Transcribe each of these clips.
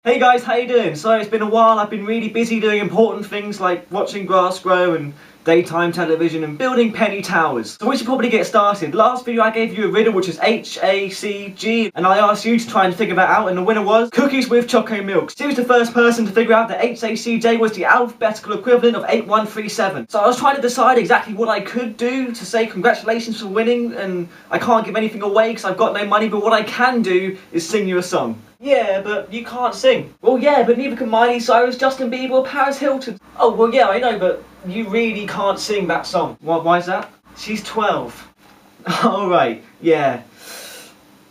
Hey guys, how you doing? So it's been a while. I've been really busy doing important things like watching grass grow and daytime television and building penny towers. So we should probably get started. Last video I gave you a riddle which is H-A-C-G, and I asked you to try and figure that out, and the winner was cookies with choco milk. She was the first person to figure out that H-A-C-J was the alphabetical equivalent of 8137. So I was trying to decide exactly what I could do to say congratulations for winning, and I can't give anything away because I've got no money, but what I can do is sing you a song. Yeah, but you can't sing. Well, yeah, but neither can Miley Cyrus, Justin Bieber, or Paris Hilton. Oh, well, yeah, I know, but you really can't sing that song. Why is that? She's 12. Alright, yeah.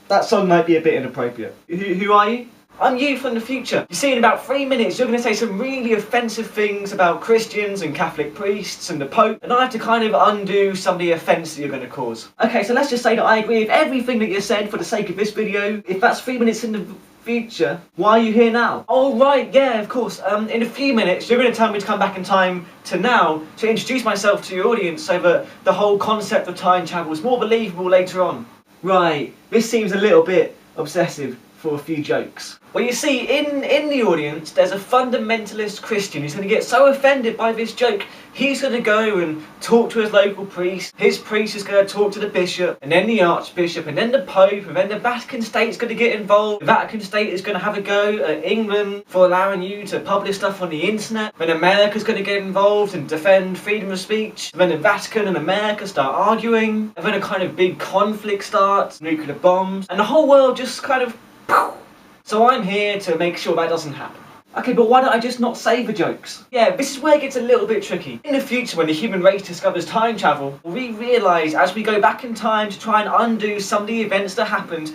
That song might be a bit inappropriate. Who are you? I'm you from the future. You see, in about 3 minutes, you're going to say some really offensive things about Christians and Catholic priests and the Pope, and I have to kind of undo some of the offence that you're going to cause. Okay, so let's just say that I agree with everything that you said for the sake of this video. If that's 3 minutes in the future, why are you here now? Oh right, yeah, of course. In a few minutes you're going to tell me to come back in time to now to introduce myself to your audience so that the whole concept of time travel is more believable later on. Right, this seems a little bit obsessive for a few jokes. Well, you see, in the audience there's a fundamentalist Christian who's going to get so offended by this joke, he's going to go and talk to his local priest, his priest is going to talk to the bishop, and then the archbishop, and then the Pope, and then the Vatican State's going to get involved. The Vatican State is going to have a go at England for allowing you to publish stuff on the internet. Then America's going to get involved and defend freedom of speech. And then the Vatican and America start arguing, and then a kind of big conflict starts, nuclear bombs, and the whole world just kind of So I'm here to make sure that doesn't happen. Okay, but why don't I just not say the jokes? Yeah, this is where it gets a little bit tricky. In the future, when the human race discovers time travel, we realise as we go back in time to try and undo some of the events that happened,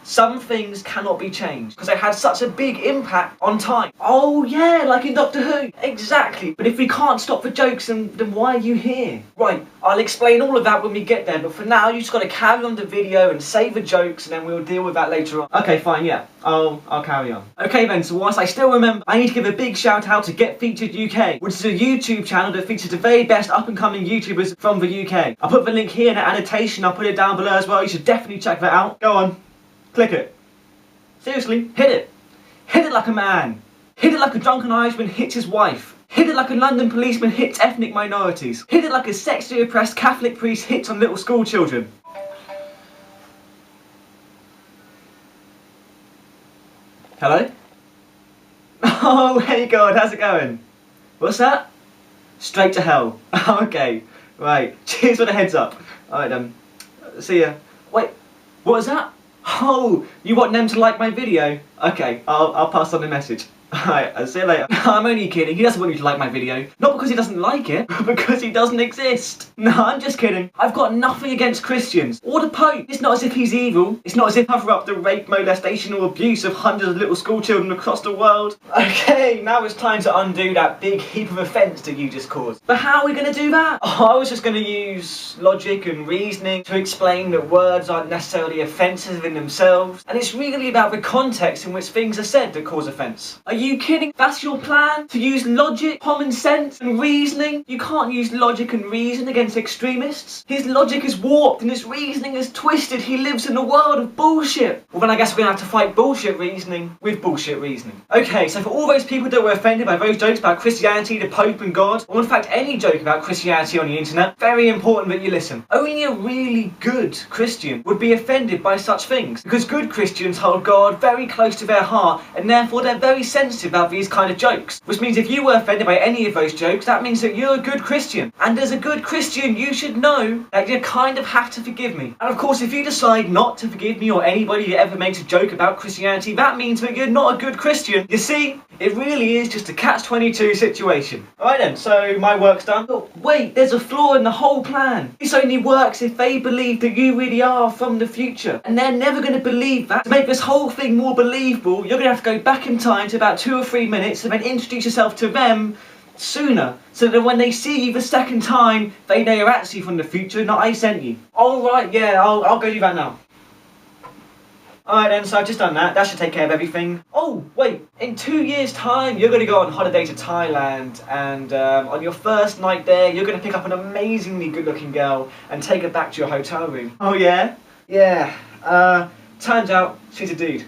some things cannot be changed because they had such a big impact on time. Oh yeah, like in Doctor Who. Exactly. But if we can't stop the jokes, then why are you here? Right, I'll explain all of that when we get there, but for now you just got to carry on the video and say the jokes, and then we'll deal with that later on. Okay, fine, yeah, I'll carry on. Okay then, so whilst I still remember, I need to give a big shout out to Get Featured UK, which is a YouTube channel that features the very best up and coming YouTubers from the UK. I'll put the link here in the annotation, I'll put it down below as well, you should definitely check that out. Go on. Click it. Seriously, hit it. Hit it like a man. Hit it like a drunken Irishman hits his wife. Hit it like a London policeman hits ethnic minorities. Hit it like a sexually oppressed Catholic priest hits on little school children. Hello? Oh, hey God, how's it going? What's that? Straight to hell. Okay, right. Cheers for the heads up. Alright, see ya. Wait, what was that? Oh, you want them to like my video? Okay, I'll pass on the message. Alright, I'll see you later. I'm only kidding, he doesn't want you to like my video. Not because he doesn't like it, but because he doesn't exist. No, I'm just kidding. I've got nothing against Christians or the Pope. It's not as if he's evil. It's not as if I cover up the rape, molestation or abuse of hundreds of little school children across the world. Okay, now it's time to undo that big heap of offence that you just caused. But how are we going to do that? Oh, I was just going to use logic and reasoning to explain that words aren't necessarily offensive in themselves, and it's really about the context in which things are said that cause offence. Are you kidding? That's your plan? To use logic, common sense and reasoning? You can't use logic and reason against extremists. His logic is warped and his reasoning is twisted. He lives in a world of bullshit. Well then I guess we're gonna have to fight bullshit reasoning with bullshit reasoning. Okay, so for all those people that were offended by those jokes about Christianity, the Pope and God, or in fact any joke about Christianity on the internet, very important that you listen. Only a really good Christian would be offended by such things, because good Christians hold God very close to their heart and therefore they're very sensitive about these kind of jokes. Which means if you were offended by any of those jokes, that means that you're a good Christian. And as a good Christian, you should know that you kind of have to forgive me. And of course, if you decide not to forgive me or anybody that ever makes a joke about Christianity, that means that you're not a good Christian. You see, it really is just a catch-22 situation. Alright then, so my work's done. But wait, there's a flaw in the whole plan. This only works if they believe that you really are from the future. And they're never going to believe that. To make this whole thing more believable, you're going to have to go back in time to about 2 or 3 minutes and then introduce yourself to them sooner, so that when they see you the second time, they know you're actually from the future, not I sent you. Alright, yeah, I'll go do that now. Alright then, so I've just done that. That should take care of everything. Oh, wait, in 2 years' time, you're going to go on holiday to Thailand, and on your first night there, you're going to pick up an amazingly good-looking girl and take her back to your hotel room. Oh yeah? Yeah, turns out she's a dude.